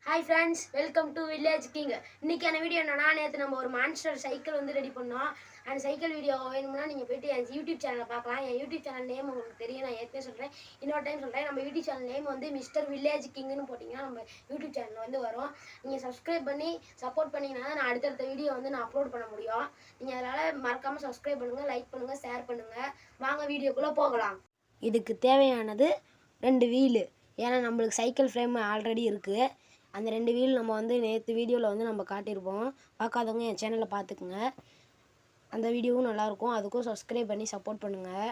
Hi friends, welcome to Village King. இன்னைக்கான video என்னன்னா நேத்து நம்ம ஒரு மான்ஸ்டர் சைக்கிள் வந்து ரெடி பண்ணோம். அந்த சைக்கிள் வீடியோ வேணும்னா நீங்க போய்ட்டு என் YouTube சேனல்ல பார்க்கலாம். என் YouTube சேனல் நேம் உங்களுக்கு தெரியும், நான் ஏற்கனவே சொல்றேன். இன்னொரு டைம் சொல்றேன். நம்ம YouTube சேனல் நேம் வந்து மிஸ்டர் வில்லேஜ் கிங்னு போட்டீங்கன்னா நம்ம YouTube சேனல் வந்து வரும். நீங்க சப்ஸ்கிரைப் பண்ணி சப்போர்ட் பண்ணீங்கன்னா நான் அடுத்தடுத்த வீடியோ வந்து நான் அப்லோட் பண்ண முடியும். நீங்க அதனால மறக்காம சப்ஸ்கிரைப் பண்ணுங்க, லைக் பண்ணுங்க, ஷேர் பண்ணுங்க. வாங்க வீடியோக்குள்ள போகலாம். இதுக்கு தேவையானது 2 வீல். ஏன்னா நம்மளுக்கு சைக்கிள் ஃப்ரேம் ஆல்ரெடி இருக்கு. அந்த 2 வீல் நம்ம வந்து நேற்று வீடியோவில் வந்து நம்ம காட்டியிருப்போம். பார்க்காதவங்க என் சேனலில் பார்த்துக்குங்க. அந்த வீடியோவும் நல்லாயிருக்கும். அதுக்கும் சப்ஸ்கிரைப் பண்ணி சப்போர்ட் பண்ணுங்கள்.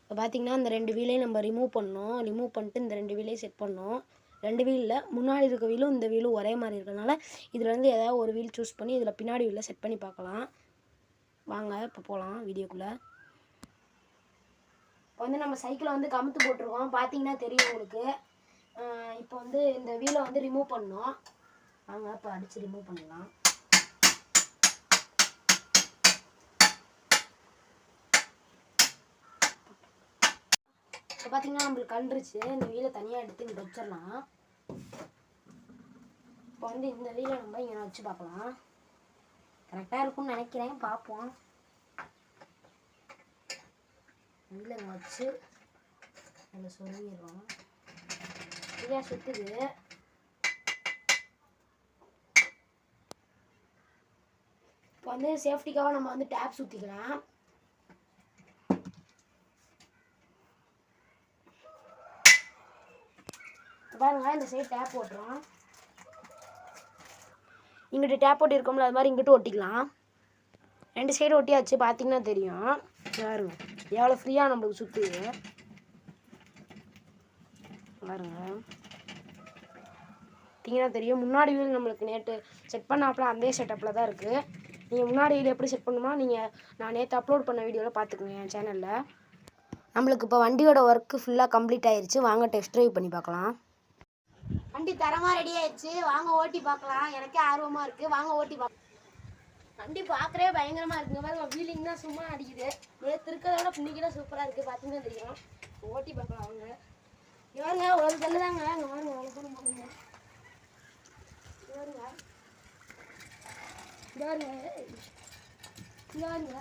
இப்போ பார்த்திங்கன்னா அந்த 2 வீலையும் நம்ம ரிமூவ் பண்ணோம். ரிமூவ் பண்ணிட்டு இந்த 2 வீலையும் செட் பண்ணோம். 2 வீலில் முன்னாடி இருக்க வீலும் இந்த வீலும் ஒரே மாதிரி இருக்கிறதுனால இதில் வந்து ஏதாவது ஒரு வீல் சூஸ் பண்ணி இதில் பின்னாடி வீலில் செட் பண்ணி பார்க்கலாம். வாங்க இப்போ போகலாம் வீடியோக்குள்ளே. இப்போ வந்து நம்ம சைக்கிளை வந்து கமுத்து போட்டிருக்கோம். பார்த்தீங்கன்னா தெரியும் உங்களுக்கு. இப்போ வந்து இந்த வீலை வந்து ரிமூவ் பண்ணோம். வாங்க இப்போ அடித்து ரிமூவ் பண்ணலாம். இப்போ பார்த்தீங்கன்னா நம்மளுக்கு கண்டுருச்சு. இந்த வீலை தனியாக எடுத்து இங்கே வச்சிடலாம். இப்போ வந்து இந்த வீலை நம்ம இங்கே வச்சு பார்க்கலாம். கரெக்டாக இருக்கும்னு நினைக்கிறேன், பார்ப்போம். வீலை இங்கே வச்சு அதில் சொல்லிடுறோம். சரியா சுத்துது. இப்போ வந்து சேஃப்டிக்காக நம்ம வந்து டேப் சுற்றிக்கலாம். பாருங்க, இந்த சைடு டேப் போட்டுறோம். இங்கிட்டு டேப் போட்டு இருக்கோம்ல, அது மாதிரி இங்கிட்டு ஒட்டிக்கலாம். 2 சைடு ஒட்டியாச்சு. பார்த்தீங்கன்னா தெரியும். பாருங்க எவ்வளோ ஃப்ரீயாக நம்மளுக்கு சுற்றுது பாருங்க. பார்த்தீங்கன்னா தெரியும். முன்னாடி வீல் நம்மளுக்கு நேற்று செட் பண்ணாப்புல அதே செட்டப்பில் தான் இருக்குது. நீங்கள் முன்னாடி வீல் எப்படி செட் பண்ணுமா நான் நேற்று அப்லோட் பண்ண வீடியோவில் பார்த்துக்குங்க என் சேனலில். நம்மளுக்கு இப்போ வண்டியோட ஒர்க்கு ஃபுல்லாக கம்ப்ளீட் ஆயிடுச்சு. வாங்க டெஸ்ட் ட்ரைவ் பண்ணி பார்க்கலாம். வண்டி தரமாக ரெடி ஆயிடுச்சு. வாங்க ஓட்டி பார்க்கலாம். எனக்கே ஆர்வமாக இருக்குது. வாங்க ஓட்டி பார்க்கலாம். வண்டி பார்க்குறே பயங்கரமாக இருக்குங்க. பாருங்க, வீலிங் தான் சும்மா அடிக்குது. நேற்று இருக்கிறதோட இன்னைக்கு சூப்பராக இருக்குது. பார்த்தீங்கன்னா தெரியும். ஓட்டி பார்க்கலாம். அவங்க இவருங்க ஒரு கல்லு தாங்க. அங்கே வாங்க, அவ்வளோ தூரம் போடுங்க. இவருங்க இவருங்க இவருங்க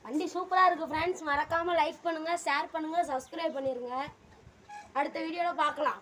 வண்டி சூப்பராக இருக்குது ஃப்ரெண்ட்ஸ். மறக்காமல் லைக் பண்ணுங்கள், ஷேர் பண்ணுங்கள், சப்ஸ்கிரைப் பண்ணிடுங்க. அடுத்த வீடியோவில் பார்க்கலாம்.